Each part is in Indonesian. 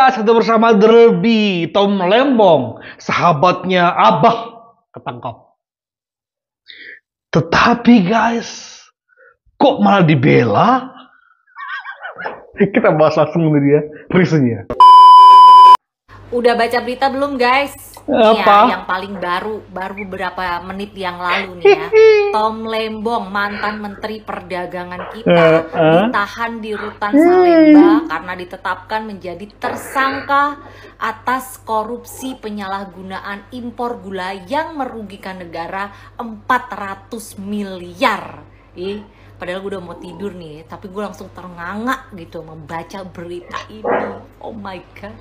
guys, kita bersama Derby, Tom Lembong, sahabatnya Abah, ketangkap. Tetapi guys, kok malah dibela? Kita bahas langsung nih dia, reasonnya. Udah baca berita belum guys? Apa? Ya, yang paling baru beberapa menit yang lalu nih ya. Tom Lembong, mantan Menteri Perdagangan kita, ditahan di Rutan Salemba karena ditetapkan menjadi tersangka atas korupsi penyalahgunaan impor gula yang merugikan negara 400 miliar. Padahal gue udah mau tidur nih, tapi gue langsung ternganga gitu membaca berita ini. Oh my god,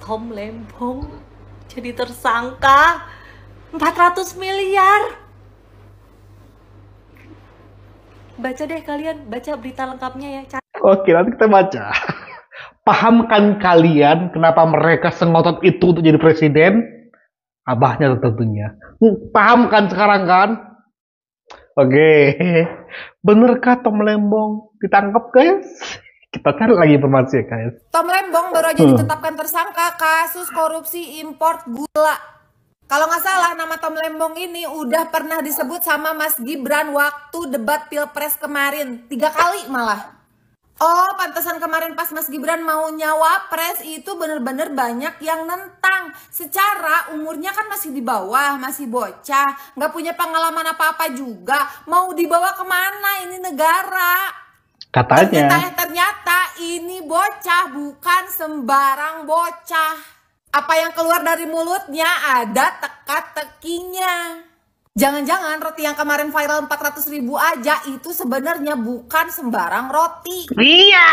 Tom Lembong jadi tersangka 400 miliar. Baca deh kalian, baca berita lengkapnya ya. Oke, nanti kita baca. Pahamkan kalian kenapa mereka sengotot itu untuk jadi presiden? Abahnya tentunya. Pahamkan sekarang kan? Oke. Benerkah Tom Lembong ditangkap guys? Kita cari lagi informasi ya guys. Tom Lembong baru aja ditetapkan tersangka kasus korupsi impor gula. Kalau nggak salah nama Tom Lembong ini udah pernah disebut sama Mas Gibran waktu debat Pilpres kemarin. 3 kali malah. Oh, pantesan kemarin pas Mas Gibran mau nyawapres itu bener-bener banyak yang nentang. Secara umurnya kan masih di bawah, masih bocah. Nggak punya pengalaman apa-apa juga. Mau dibawa kemana ini negara? Katanya. Ternyata ini bocah bukan sembarang bocah. Apa yang keluar dari mulutnya ada teka-tekinya. Jangan-jangan roti yang kemarin viral 400.000 aja itu sebenarnya bukan sembarang roti. Iya.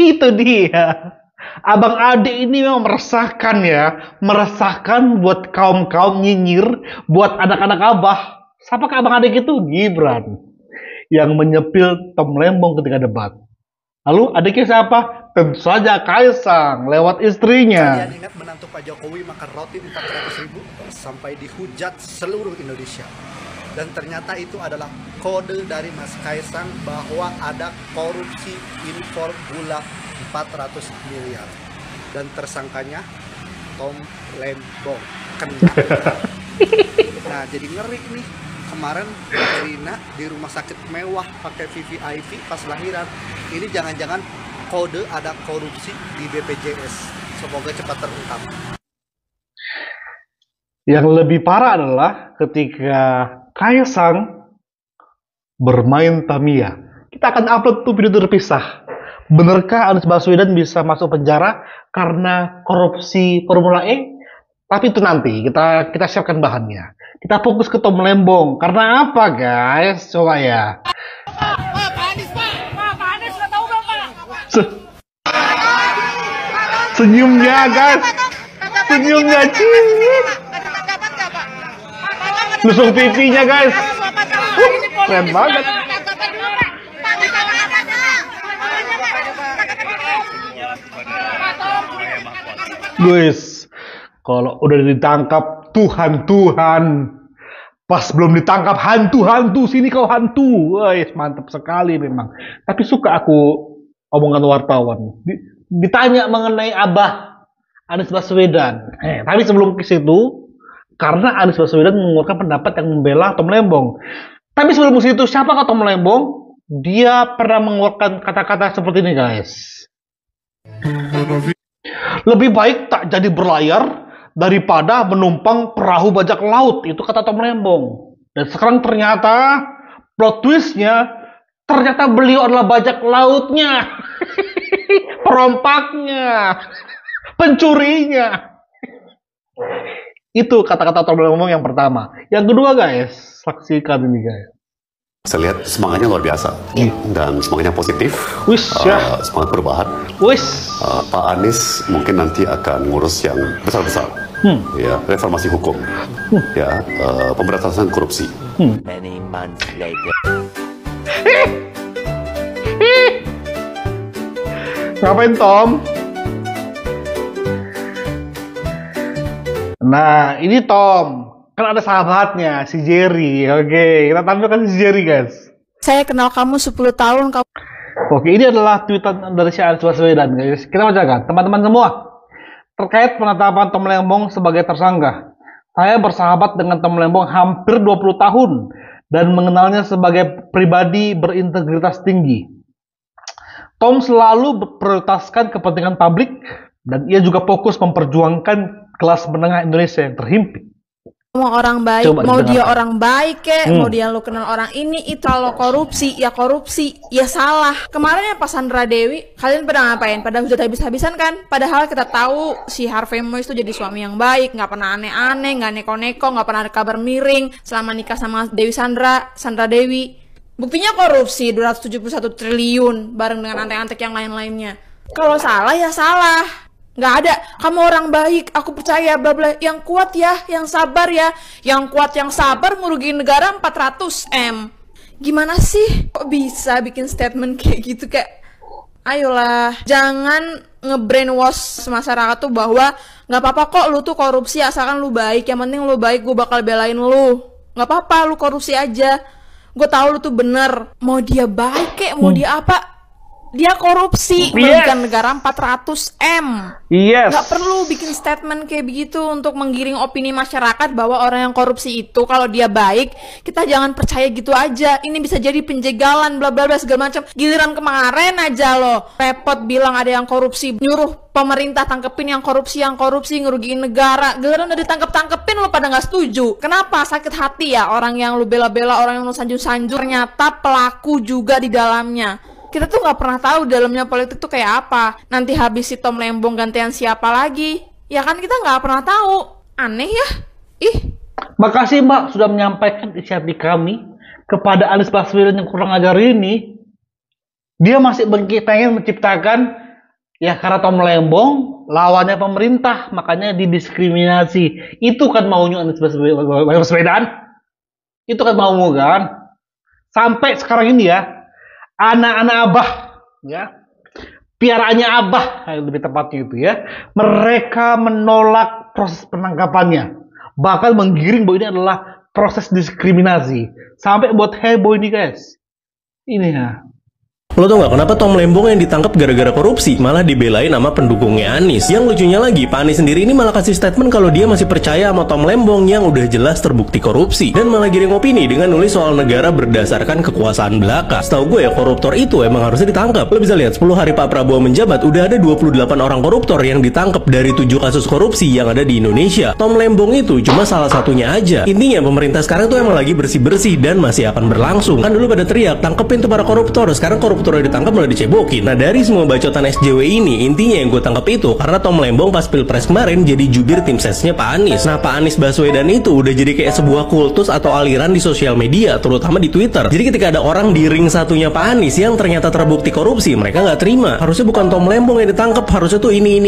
Itu dia. Abang Ade ini memang meresahkan ya. Meresahkan buat kaum-kaum nyinyir, buat anak-anak Abah. Siapakah Abang Ade gitu? Gibran. Yang menyepil Tom Lembong ketika debat. Lalu adiknya siapa? Tentu saja Kaisang lewat istrinya. Kalian ingat menantu Pak Jokowi makan roti 400.000 sampai dihujat seluruh Indonesia. Dan ternyata itu adalah kode dari Mas Kaisang bahwa ada korupsi impor gula 400 miliar. Dan tersangkanya Tom Lembong. Kena. Nah, jadi ngeri nih. Kemarin Erina di rumah sakit mewah pakai VVIP pas lahiran. Ini jangan-jangan kode ada korupsi di BPJS. Semoga cepat terungkap. Yang lebih parah adalah ketika Kaisang bermain Tamiya. Kita akan upload tuh video terpisah. Benarkah Anies Baswedan bisa masuk penjara karena korupsi Formula E? Tapi itu nanti kita siapkan bahannya. Kita fokus ke Tom Lembong. Karena apa guys? Coba ya. Pak Anies nggak tahu nggak Pak? Senyumnya guys. Senyumnya cing. Nusuk pipinya guys. Keren banget. Guys, kalau udah ditangkap Tuhan, pas belum ditangkap hantu, sini kau hantu. Wah, mantap sekali memang. Tapi suka aku omongan wartawan. Ditanya mengenai Abah Anies Baswedan. Tapi sebelum ke situ, karena Anies Baswedan mengeluarkan pendapat yang membela Tom Lembong. Tapi sebelum ke situ, siapakah Tom Lembong? Dia pernah mengeluarkan kata-kata seperti ini guys. Lebih baik tak jadi berlayar daripada menumpang perahu bajak laut. Itu kata Tom Lembong. Dan sekarang ternyata plot twistnya, ternyata beliau adalah bajak lautnya. Perompaknya, pencurinya. Itu kata-kata Tom Lembong yang pertama. Yang kedua guys, saksikan ini guys. Saya lihat semangatnya luar biasa dan semangatnya positif. Semangat perubahan. Pak Anies mungkin nanti akan ngurus yang besar-besar. Ya, reformasi hukum, ya, pemberantasan korupsi. Many months later. Ngapain Tom? Nah, ini Tom. Kan ada sahabatnya, si Jerry. Oke, kita tampilkan si Jerry guys. Saya kenal kamu 10 tahun. Oke, ini adalah tweetan dari si Anies Baswedan, guys. Kita bacakan, teman-teman semua. Terkait penetapan Tom Lembong sebagai tersangka, saya bersahabat dengan Tom Lembong hampir 20 tahun dan mengenalnya sebagai pribadi berintegritas tinggi. Tom selalu memprioritaskan kepentingan publik dan ia juga fokus memperjuangkan kelas menengah Indonesia yang terhimpit. Mau orang baik, mau dia orang baik mau dia lu kenal orang ini, itu kalau korupsi, ya salah. Kemarin ya pas Sandra Dewi, kalian pada ngapain? Pada hujat habis-habisan kan? Padahal kita tahu si Harvey Moise itu jadi suami yang baik, nggak pernah aneh-aneh, nggak neko-neko, nggak pernah ada kabar miring selama nikah sama Sandra Dewi. Buktinya korupsi 271 triliun bareng dengan antek-antek yang lain-lainnya. Kalau salah ya salah. Nggak ada, kamu orang baik, aku percaya, bla bla. Yang kuat ya, yang sabar ya. Yang kuat, yang sabar merugikan negara 400 M. Gimana sih? Kok bisa bikin statement kayak gitu? Kayak, ayolah, jangan nge-brainwash masyarakat tuh bahwa nggak apa-apa kok lu tuh korupsi asalkan lu baik. Yang penting lu baik, gue bakal belain lu. Nggak apa-apa, lu korupsi aja. Gue tahu lu tuh bener. Mau dia baik kek, mau dia apa? Dia korupsi, merugikan negara 400 M. Gak perlu bikin statement kayak begitu untuk menggiring opini masyarakat bahwa orang yang korupsi itu kalau dia baik, kita jangan percaya gitu aja. Ini bisa jadi penjagalan, bla bla bla segala macam. Giliran kemarin aja loh, repot bilang ada yang korupsi, nyuruh pemerintah tangkepin yang korupsi ngerugiin negara. Giliran udah ditangkep-tangkepin lo pada nggak setuju. Kenapa? Sakit hati ya orang yang lu bela-bela, orang yang lu sanjung-sanjung. Ternyata pelaku juga di dalamnya. Kita tuh nggak pernah tahu dalamnya politik tuh kayak apa. Nanti habis si Tom Lembong gantian siapa lagi? Ya kan kita nggak pernah tahu. Aneh ya? Ih. Makasih Mbak sudah menyampaikan isi hati kami kepada Anies Baswedan yang kurang ajar ini. Dia masih pengen menciptakan ya karena Tom Lembong lawannya pemerintah, makanya didiskriminasi. Itu kan maunya Anies Baswedan. Itu kan maumu kan? Sampai sekarang ini ya, anak-anak Abah, ya, piaraannya Abah, lebih tepatnya itu ya, mereka menolak proses penangkapannya, bahkan menggiring bahwa ini adalah proses diskriminasi, sampai buat heboh ini guys, ini ya. Lo tau gak kenapa Tom Lembong yang ditangkap gara-gara korupsi malah dibelain sama pendukungnya Anies? Yang lucunya lagi, Pak Anies sendiri ini malah kasih statement kalau dia masih percaya sama Tom Lembong yang udah jelas terbukti korupsi, dan malah giring opini dengan nulis soal negara berdasarkan kekuasaan belaka. Setahu gue ya, koruptor itu emang harusnya ditangkap. Lo bisa lihat 10 hari Pak Prabowo menjabat udah ada 28 orang koruptor yang ditangkap dari 7 kasus korupsi yang ada di Indonesia. Tom Lembong itu cuma salah satunya aja. Intinya pemerintah sekarang tuh emang lagi bersih-bersih dan masih akan berlangsung. Kan dulu pada teriak tangkepin tuh para koruptor, sekarang koruptor udah ditangkap malah dicebokin. Nah dari semua bacotan SJW ini, intinya yang gue tangkap itu karena Tom Lembong pas pilpres kemarin jadi jubir tim sesnya Pak Anies. Nah Pak Anies Baswedan itu udah jadi kayak sebuah kultus atau aliran di sosial media, terutama di Twitter. Jadi ketika ada orang di ring satunya Pak Anies yang ternyata terbukti korupsi, mereka nggak terima. Harusnya bukan Tom Lembong yang ditangkap, harusnya tuh ini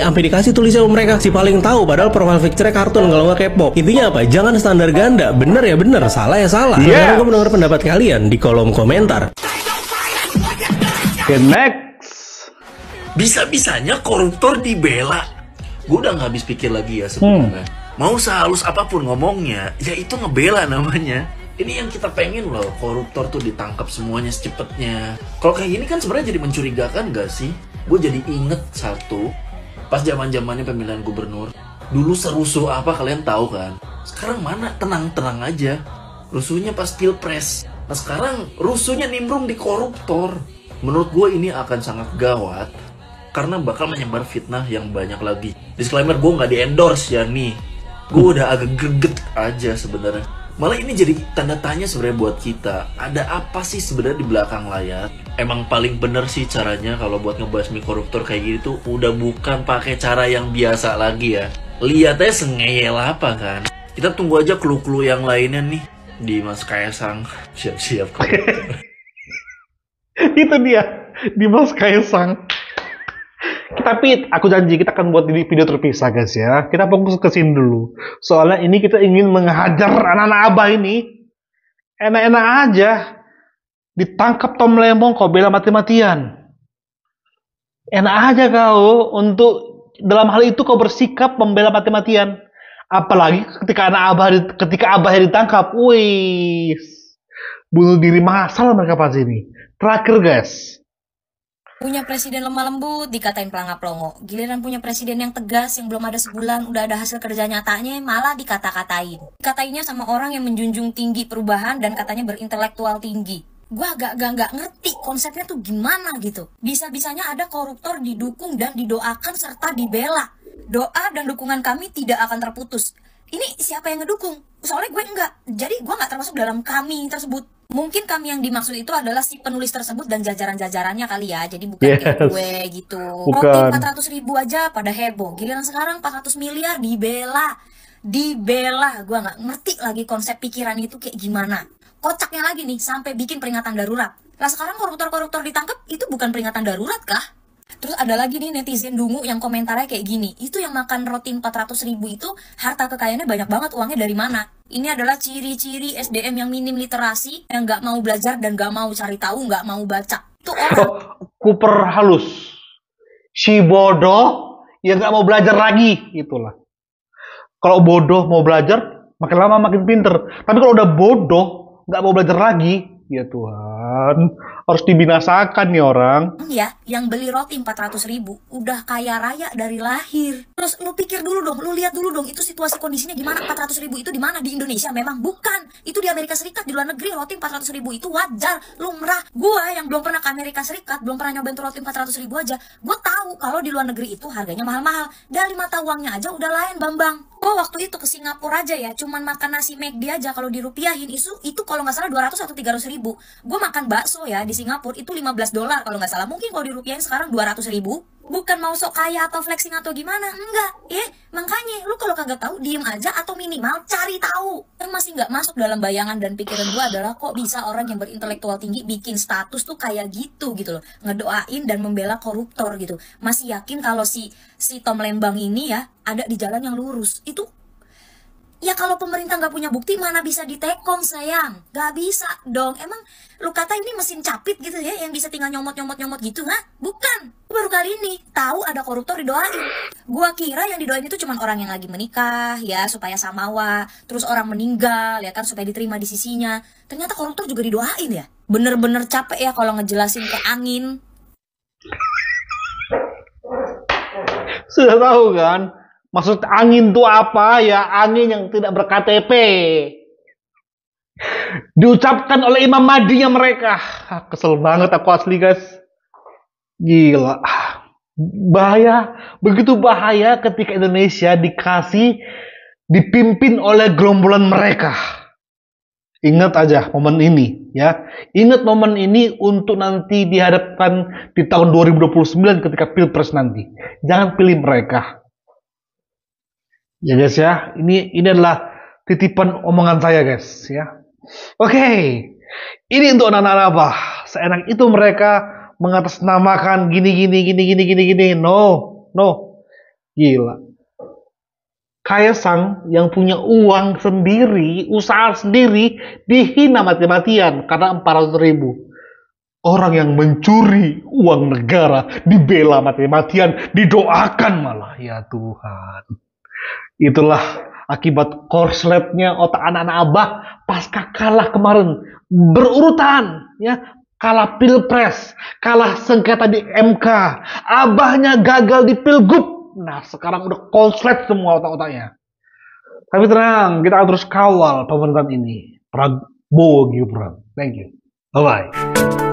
sampai dikasih tulisnya mereka si paling tahu, padahal profile picture kartun kalau nggak K-pop. Intinya apa? Jangan standar ganda. Bener ya bener, salah ya salah. Sekarang gue mendengar pendapat kalian di kolom komentar. Oke, next. Bisa-bisanya koruptor dibela. Gue udah gak habis pikir lagi ya sebenarnya. Mau sehalus apapun ngomongnya, ya itu ngebela namanya. Ini yang kita pengen loh, koruptor tuh ditangkap semuanya secepetnya. Kalau kayak gini kan sebenarnya jadi mencurigakan gak sih? Gue jadi inget satu, pas zaman-zamannya pemilihan gubernur. Dulu serusuh apa kalian tahu kan? Sekarang mana? Tenang-tenang aja. Rusuhnya pas pilpres. Nah sekarang rusuhnya nimbrung di koruptor. Menurut gue ini akan sangat gawat karena bakal menyebar fitnah yang banyak lagi. Disclaimer, gue nggak di-endorse ya nih. Gue udah agak greget aja sebenarnya. Malah ini jadi tanda tanya sebenarnya buat kita. Ada apa sih sebenarnya di belakang layar? Emang paling bener sih caranya kalau buat ngebasmi koruptor kayak gitu udah bukan pakai cara yang biasa lagi ya. Lihatnya sengeyel apa kan? Kita tunggu aja clue-clue yang lainnya nih di Mas Kaisang. Siap-siap koruptor. Itu dia, Dimas Kaisang. Tapi aku janji kita akan buat video terpisah guys ya. Kita fokus ke sini dulu. Soalnya ini kita ingin menghajar anak-anak Abah ini. Enak-enak aja. Ditangkap Tom Lembong kau bela mati-matian. Enak aja kau untuk dalam hal itu kau bersikap membela mati-matian. Apalagi ketika Abah ditangkap. Wih. Bunuh diri massal mereka pas ini. Terakhir guys. Punya presiden lemah lembut dikatain pelangap pelongo. Giliran punya presiden yang tegas yang belum ada sebulan udah ada hasil kerja nyatanya malah dikata-katain. Dikatainnya sama orang yang menjunjung tinggi perubahan dan katanya berintelektual tinggi. Gua agak nggak ngerti konsepnya tuh gimana gitu. Bisa-bisanya ada koruptor didukung dan didoakan serta dibela. Doa dan dukungan kami tidak akan terputus. Ini siapa yang ngedukung? Soalnya gue enggak. Jadi gue nggak termasuk dalam kami tersebut. Mungkin kami yang dimaksud itu adalah si penulis tersebut dan jajaran-jajarannya kali ya. Jadi bukan kayak gue gitu. Roti 400.000 aja pada heboh. Giliran sekarang 400 miliar dibela. Gue nggak ngerti lagi konsep pikiran itu kayak gimana. Kocaknya lagi nih, sampai bikin peringatan darurat. Lah sekarang koruptor-koruptor ditangkap, itu bukan peringatan darurat kah? Terus ada lagi nih netizen dungu yang komentarnya kayak gini. Itu yang makan roti 400.000 itu, harta kekayaannya banyak banget, uangnya dari mana? Ini adalah ciri-ciri SDM yang minim literasi, yang nggak mau belajar dan nggak mau cari tahu, nggak mau baca. Itu orang. Kuper halus. Si bodoh yang nggak mau belajar lagi. Itulah. Kalau bodoh mau belajar, makin lama makin pinter. Tapi kalau udah bodoh, nggak mau belajar lagi, ya Tuhan, harus dibinasakan nih orang. Ya, yang beli roti 400.000 udah kaya raya dari lahir. Terus lu pikir dulu dong, lu lihat dulu dong, itu situasi kondisinya gimana? 400.000 itu di mana? Di Indonesia memang bukan. Itu di Amerika Serikat, di luar negeri roti 400.000 itu wajar, lumrah. Gua yang belum pernah ke Amerika Serikat, belum pernah nyobain roti 400.000 aja, gue tahu kalau di luar negeri itu harganya mahal-mahal. Dari mata uangnya aja udah lain, Bambang. Oh, waktu itu ke Singapura aja ya, cuman makan nasi McD aja kalau dirupiahin itu kalau nggak salah 200 atau 300.000. Gue makan bakso ya di Singapura itu $15 kalau nggak salah. Mungkin kalau dirupiahin sekarang 200.000. Bukan mau sok kaya atau flexing atau gimana, enggak. Makanya lu kalau kagak tahu diem aja atau minimal cari tahu. Yang masih nggak masuk dalam bayangan dan pikiran gue adalah kok bisa orang yang berintelektual tinggi bikin status tuh kayak gitu loh, ngedoain dan membela koruptor gitu. Masih yakin kalau si Tom Lembang ini ya ada di jalan yang lurus. Itu ya kalau pemerintah nggak punya bukti mana bisa ditekong sayang, nggak bisa dong. Emang lu kata ini mesin capit gitu ya yang bisa tinggal nyomot gitu, ha? Bukan. Baru kali ini tahu ada koruptor didoain. Gua kira yang didoain itu cuma orang yang lagi menikah ya supaya samawa, terus orang meninggal ya kan supaya diterima di sisinya. Ternyata koruptor juga didoain ya. Bener-bener capek ya kalau ngejelasin ke angin. Sudah tahu kan? Maksud angin itu apa? Ya angin yang tidak ber-KTP. Diucapkan oleh Imam Mahdinya mereka. Kesel banget aku asli guys. Gila. Bahaya. Begitu bahaya ketika Indonesia dipimpin oleh gerombolan mereka. Ingat aja momen ini ya. Ingat momen ini untuk nanti dihadapkan di tahun 2029 ketika Pilpres nanti. Jangan pilih mereka. Ya guys ya, ini adalah titipan omongan saya guys ya. Oke, ini untuk anak-anak apa? Seenak itu mereka mengatasnamakan gini. No, gila. Kaisang yang punya uang sendiri, usaha sendiri, dihina mati-matian karena 400.000. Orang yang mencuri uang negara dibela mati-matian, didoakan malah, ya Tuhan. Itulah akibat korsletnya otak anak-anak Abah pasca kalah kemarin berurutan ya, kalah Pilpres, kalah sengketa di MK, Abahnya gagal di Pilgub. Nah sekarang udah konslet semua otak-otaknya. Tapi tenang, kita akan terus kawal pemerintahan ini. Prabowo Gibran. Thank you. Bye bye.